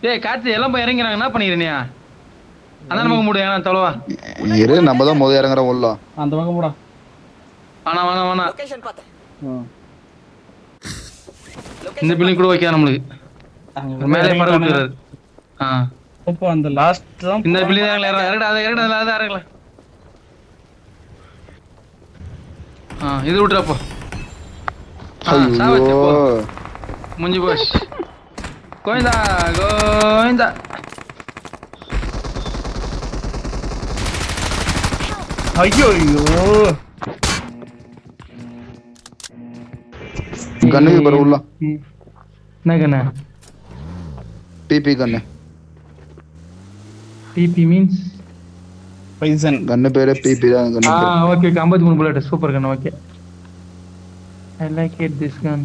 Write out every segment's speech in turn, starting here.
டேய் காத்து எல்லாம் போய் இறங்குறாங்க என்ன பண்ணிடுறியா அந்த பக்கம் மூடு ஏனா தலவா இரு நம்ம தான் முதல்ல இறங்குற உள்ள அந்த பக்கம் போடா வேணா லொகேஷன் பாத்தேன் இந்த பில்லிங் கூட வைக்க நம்மளுக்கு மேலே பட விட்டுறாரு இப்போ அந்த லாஸ்ட் தான் இந்த பில்லிங் இறங்கடா அத இறங்கல இது விட்டுறப்போ ஐயோ முஞ்சி போஷ் கோவிந்தா ஐயோ கண்ணுக்கு பர உள்ள என்ன கண்ணு பிபி கண்ணு பிபி மீன்ஸ் பைசன் கண்ணு பேரே பிபி தான் கண்ணு ஓகே 53 புல்லட் சூப்பர் கண்ணு okay I like it this gun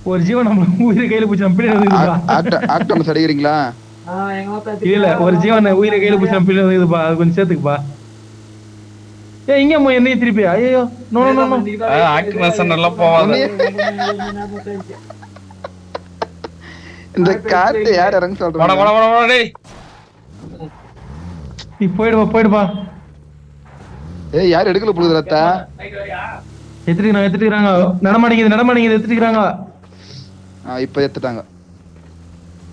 ஒரு ஜீவன் நம்ம உயிரை கையில பிடிச்ச ஆக்டம்ஸ் அடிக்கிறீங்களா இல்ல ஒரு ஜீவன் உயிரை கையில பிடிச்ச இதுப்பா அது கொஞ்சம் சேர்த்துக்குப்பா இங்க என்ன திருப்பி ஐயோ நோ நோ நோ ஆக்டிவேஷன் எல்லாம் போவாது இந்த காத்து யார் இறங்க சொல்றாங்க டேய் நீ போய்டுப்பா ஏய் யார் எடுக்கல புழுது ரத்தா எடுத்துக்கிறாங்க நடமாடிக்குது எடுத்துக்கிறாங்க இப்ப எடுத்துட்டாங்க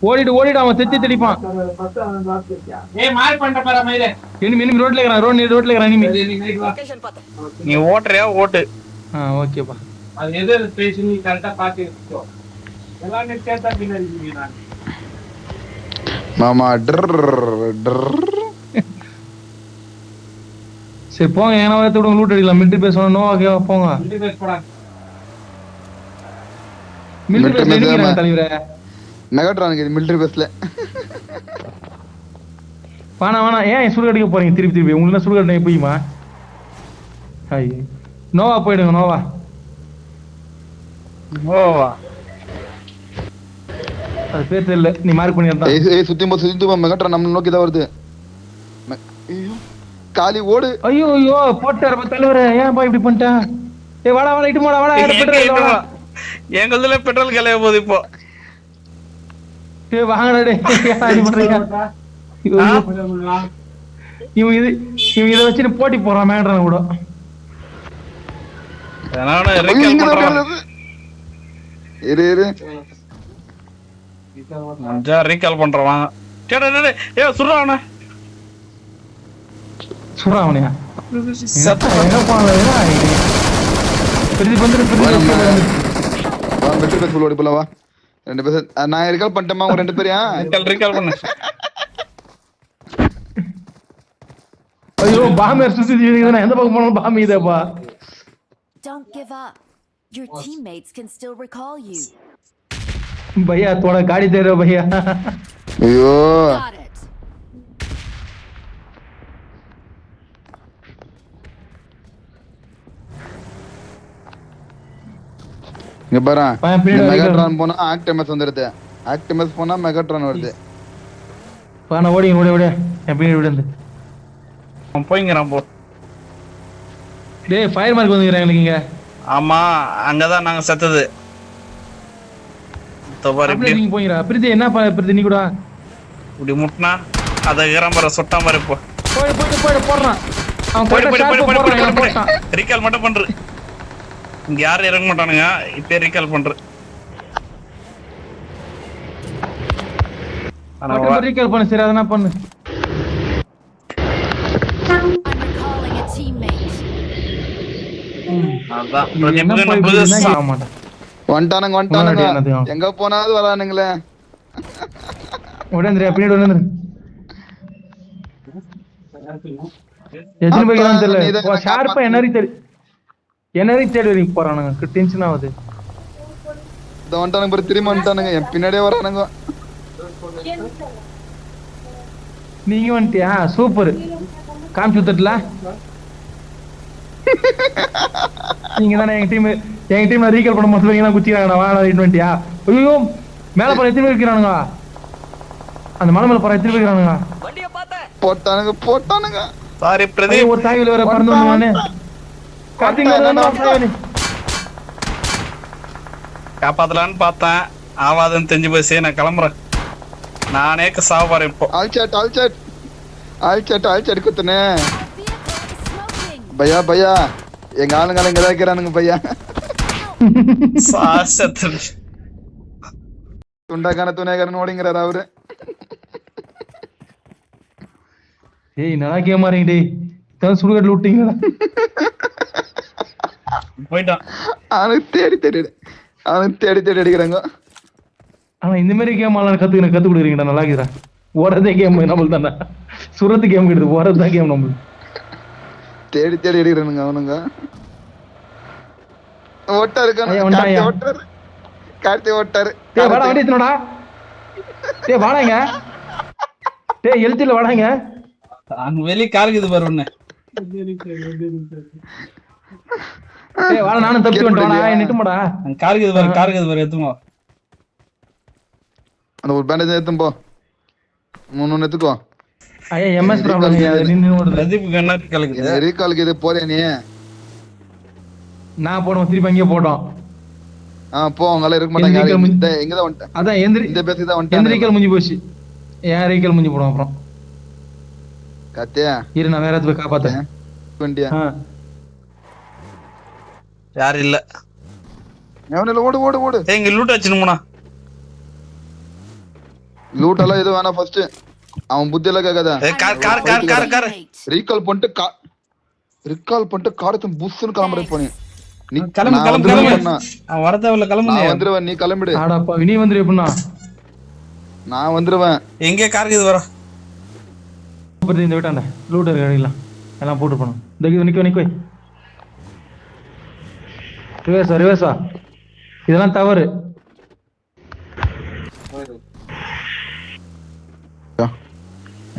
ஓடிடு அவன் தெத்தி தெளிப்பான் ஏய் மார்க் பண்ணிட்ட பாரு மயிலே எனிமி ரோட்ல இருக்கறான் எனிமி லொகேஷன் பாத்தேன் நீ ஓட்றியா ஓட்டு ஓகேப்பா அது எது ஸ்டேஷன் நீ கரெக்ட்டா பாத்து இருக்கோ எல்லாம் நீ கேட்டா பின்னாடி நான் மாமா டர் சரி போங்க ஏனா வந்து லூட் அடிக்கலாம் மிலிட்டரி பேஸ் சொன்னா நோ ஓகே போங்க மிலிட்டரி பேஸ் போடா மிலிட்டரி பேஸ் எனிமி தலைவரே மெகாட்ரானுக்கு இது மிலிட்டரி பேஸ்ல வாணா ஏன் சுடுகாடு அடிக்க போறீங்க திருப்பி உங்களுக்கு சுடுகாடு போய்மா ஹாய் நோவா போய்டுங்க நோவா அது பேர் தெரியல நீ மார்க் பண்ணிட்டா ஏய் சுத்தி போ மெகாட்ரான் நம்ம நோக்கி தான் வருது ஐயோ காலி ஓடு ஐயோ போட்டார தலைவரே ஏன் பா இப்படி பண்ணிட்ட ஏய் வாடா இட்டு வாடா பெட்ரோல் வாடா எங்கதுல பெட்ரோல் கலைய போகுது இப்போ டேய் வாங்கடா டேய் என்ன பண்றீங்க இவன் இத வச்சு போட்டி போறான் மேகட்ரான் கூட நானே ரீகால் பண்றேன் இரு மஞ்சா ரீகால் பண்றவன் டேய் ஏய் சுறானே சுறாவனியா என்ன பண்ணலடா பெரிய வா மெட்ரோ பேஸ் ஃபுல் ஓடி போலாம் வா ரெண்டு பேர் நான் ரீகால் பண்ணிட்டேமா உங்க ரெண்டு பேரையும் ரீகால் பண்ணு ஐயோ பாம்பர் சுத்தி நான் எந்த பக்கம் போனாலும் பாம்பு இதேப்பா Don't give up. Your teammates can still recall you. भैया थोड़ा गाड़ी दे रहे हो भैया ஐயோ Got it. இங்க பாரு பின்னாடி மெகாட்ரான் போனா ஆக்டிமஸ் வந்துருது ஆக்டிமஸ் போனா மெகாட்ரான் வருது பானா ஓடி என் பின்னாடி விடுந்து அவன் போய்ங்கறான் போ டேய் ஃபயர் மார்க் வந்துங்கறாங்க இங்க ஆமா அங்கதான் நாங்க செத்தது தோபாரி அப்படியே நீங்க போங்கடா பிரீத்தி என்ன பிரீத்தி நீ கூட இப்படி முட்னா அத கிரம்பற சொட்டா மாதிரி போ போய் போடுறான் அவன் போய் ரீகால் மட்டும் பண்ற இங்க யாரும் இறங்க மாட்டானுங்க இப்ப ரீகால் பண்ற ஆனா ரீகால் பண்ணு சரி அதனா பண்ணு I'm recalling a teammate. அதான் வந்துட்டானுங்க எங்க போனாலும் வரானுங்களே ஓடேந்திரா பின்னாடி ஓடேந்திர எத்தனை பேர் தெரியல ஷார்ப்பா என்னரி தேடி போறானுங்க டென்ஷன் ஆகுது இந்த வந்துட்டானுங்க பாரு திரும்ப வந்துட்டானுங்க என் பின்னாடியே வரானுங்க நீங்க வந்துட்டியா சூப்பர் காமிச்சு தட்டல நீங்க தானே எங்க டீம்ல ரீகால் பண்ண மொத்தம் தான் குச்சிக்கிறாங்கடா. வா 20யா? ஐயோ மேல போற எத்தனை பேர் இருக்கிறானுங்க? அந்த மலை மேல போற எத்தனை பேர் இருக்கிறானுங்க? போட்டானுங்க. சாரி பிரதீப். ஒரு தாய்வில் வர பறந்து வந்தானே. காப்பாத்தலான்னு பார்த்தேன், ஆவாதுன்னு தெரிஞ்சு போய் நான் கிளம்புறேன். நானே சாவ போறேன் இப்போ. ஆல்சாட் குத்துனே. Our vehicle is smoking. பையா எங்க ஆளுங்க இங்கதான் இருக்கிறானுங்க பையா. சாஸ்திர துண்டாக்கான ஓடிங்கிறாரு அவரு. ஏய் நல்லா கேம் ஆறீங்க டேய். தான் சுடுகாட்ல விட்டீங்களா? போயிட்டான். அவனுக்கு தேடி அடிக்கிறாங்க. ஆனா இந்த மாதிரி கேம் எல்லாம் கத்து கொடுக்குறீங்கடா. நல்லா இருக்குடா. ஓடுறதே கேம் நம்மளுக்கு தானே. சுரத்து கேம் கிடையாது, ஓடுறதுதான் கேம் நம்மளுக்கு. தேடி அடிக்கிறானுங்க அவனுங்க. ஓட்டாரு கார்த்தி ஓட்டாரு. டேய் வாடா வண்டி எடுத்துடா. டேய் வாடாங்க. டேய் எழுத்தில வாடாங்க. அங்க வெளிய கார்க்குது பாரு ஒண்ணு. டேய் வாடா நானும் தப்பி வந்துட்டேன். வாடா நிட்டுமாடா. அங்க கார்க்குது பாரு எடுத்துங்க. அந்த ஒரு பேண்டேஜ் எடுத்து போ. மூணு எடுத்துக்கோ. ஐயா எம்எஸ் ப்ராப்ளம் நின்னு ஓடுது. பிரதீப் என்ன கலக்குது? ரீகாலுக்கு இது போறே நீ. நான் போடுவோம் திருப்பி அங்கேயே போட்டோம். போ அவங்களால இருக்க மாட்டாங்க. எங்கதான் வந்துட்டேன். அதான் இந்த பேசுக்கு தான் வந்துட்டேன். எந்திரிக்கல் முடிஞ்சு போச்சு. ஏன் ரீகல் முடிஞ்சு போடும் அப்புறம். கத்தியா இரு நான் வேற போய் காப்பாத்தேன். வண்டியா யார் இல்ல. எவனில ஓடு. இங்க லூட் வச்சினுமுனா. லூட் எல்லாம் எது வேணா ஃபர்ஸ்ட். அவன் புத்தி எல்லாம் கேட்காத. கார் ரீகால் பண்ணிட்டு காரத்து புஷ்னு கிளம்புற போனே. நீ கிளம்பு. அவன் வர தேவையில்ல, கிளம்பு. நான் வந்துருவேன், நீ கிளம்பிடு. ஆடாப்பா நீ வந்துரு எப்படின்னா? நான் வந்துருவேன். எங்கே கார்க்குது வர இந்த வீட்டாண்ட லூட் இருக்கலாம் எல்லாம் போட்டு போனோம். இந்த நிக்க ரிவர்ஸா இதெல்லாம் தவறு.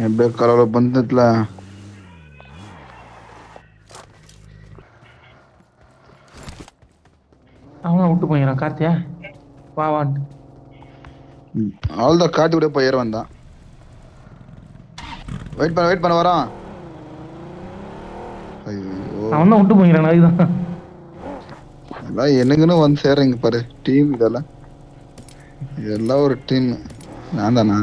எப்படியே கலவர பந்தத்துல அவனா விட்டு போயிடறான். கார்த்தியா வான் அவள்தான் காட்டி விட போய் ஏற வந்தான். வெயிட் பண்ண வரான். ஐயோ அவன் தான் விட்டு போயிடறான். அதுதான் எல்லாம் என்னங்கன்னு வந்து சேர்றீங்க பாரு. டீம் இதெல்லாம் ஒரு டீம். நான் தானா?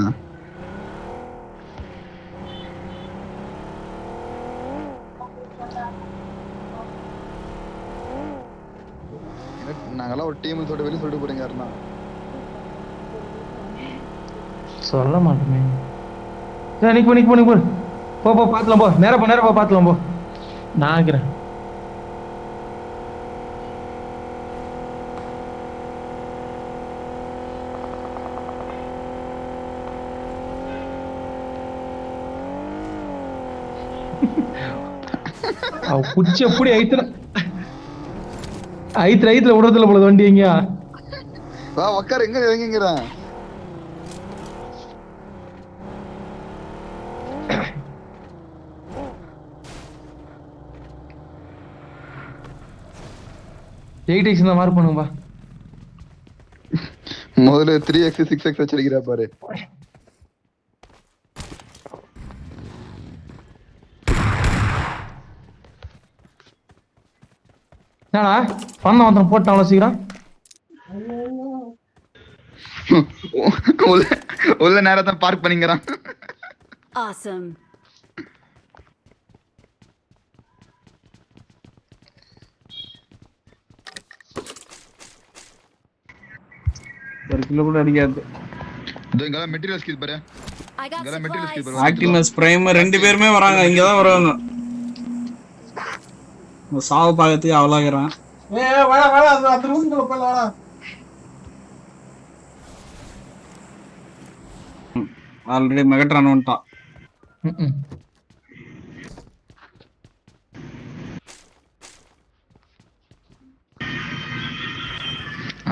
நாங்கெல்லாம் ஒரு டீம் சொல்லிட்டு வெளியே சொல்லிட்டு போறீங்க. யாருன்னா சொல்ல மாட்டேமே. நிக்கு போ பாத்துலாம். போ நேரம் போ பாத்துலாம். போ நான் ஆகிறேன். அவ குச்சி எப்படி ஐத்துல விடுறதுல போல வண்டி எங்க வா உக்கார. எங்க இறங்கிங்கிறான். எயிட் தான் மார்க் பண்ணுங்க. முதல்ல 3x 6x வச்சிருக்கிறா பாரு. என்னடா பந்தம் போட்டான் அவ்வளவு சீக்கிரம்? உள்ள நேரத்தை பார்க் பண்ணிக்கிறான். Awesome. ஒரு கிலோ கூட அடிக்காது. இதோ மெட்டீரியல் ஸ்கில் பாரு. I got material skill supplies. பாரு. ஆக்டிமஸ் பிரைம் ரெண்டு பேருமே வராங்க. இங்க தான் வருவாங்க. சாவு பாக்கத்துக்கு அவளாகிறான். வாடா அந்த ரூம்க்குள்ள போய் வாடா. ஆல்ரெடி மெகட்ரான் வந்துட்டான்.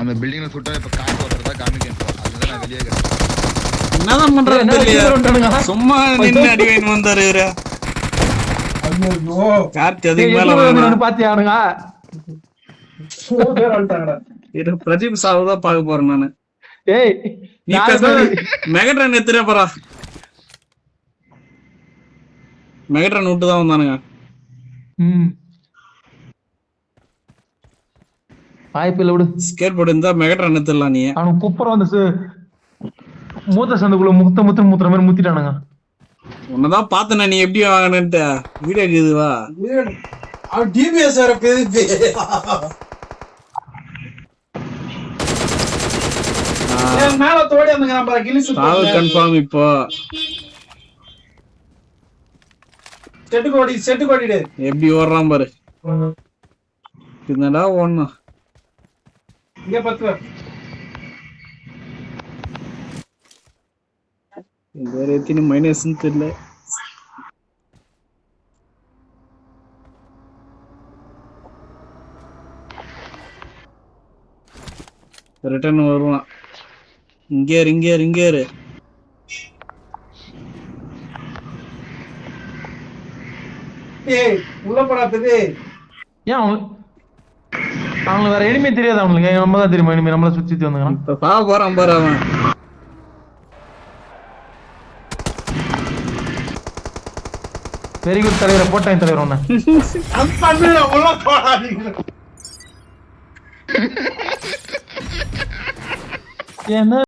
அந்த பில்டிங்ல சுட்டா இப்ப காத்து வரதா காமிக்கேன். அதுதான் நான் வெளியே இருக்கேன். என்னதான் பண்றது தெரியல. சும்மா நின்னு அடி வாங்கி வந்தாரு இவரு. கார்த்தி ஏய், அதுக்கு மேல எத்தனை பேர் வேணாம். வந்து பாத்தியானுங்க? இரு, பிரதீப் சாவு தான் பார்க்க போறேன் நானு. ஏய், நீ நாலு பேச பேரு. மெகட்ரன் எத்திரே போறா. மெகட்ரன் விட்டு தான் வந்தானுங்க. ம். வாய்ப்பில்லை விடு. ஸ்கேட் போர்டு இருந்தா மெகட்ரன் எத்திரலாம் நீ. அவனுக்கு குப்புறம் வந்து மூத்த சந்துக்குள்ள முத்துற மாதிரி முத்திட்டானுங்க. உன்னதான் பார்த்தன நீ எப்படி வாங்கினு வீடியோ இருக்குதுவா. அவன் டிபிஎஸ் வேற பெருது. மேல தோடி அந்த கிளி சாவு கன்ஃபார்ம் இப்போ. செட்டு கோடிடு எப்படி ஓடுறான் பாரு. என்னடா ஒண்ணு இங்க 10 வேற எத்தனை மைனஸ்ன்னு தெரியல. ரிட்டர்ன் வருவான். இங்கே இரு. ஏய் உள்ள போடாதது. ஏன் அவங்களுக்கு வேற எனிமே தெரியாது. அவங்களுக்கு நம்ம தான் தெரியுமா எனிமே நம்மள சுத்தி வந்துக்கிறான். இப்ப போறான் பாரு அவன். வெரி குட் தலைவரை போட்டேன் தலைவர் ஒண்ணு. உள்ள போடாதீங்க. என்ன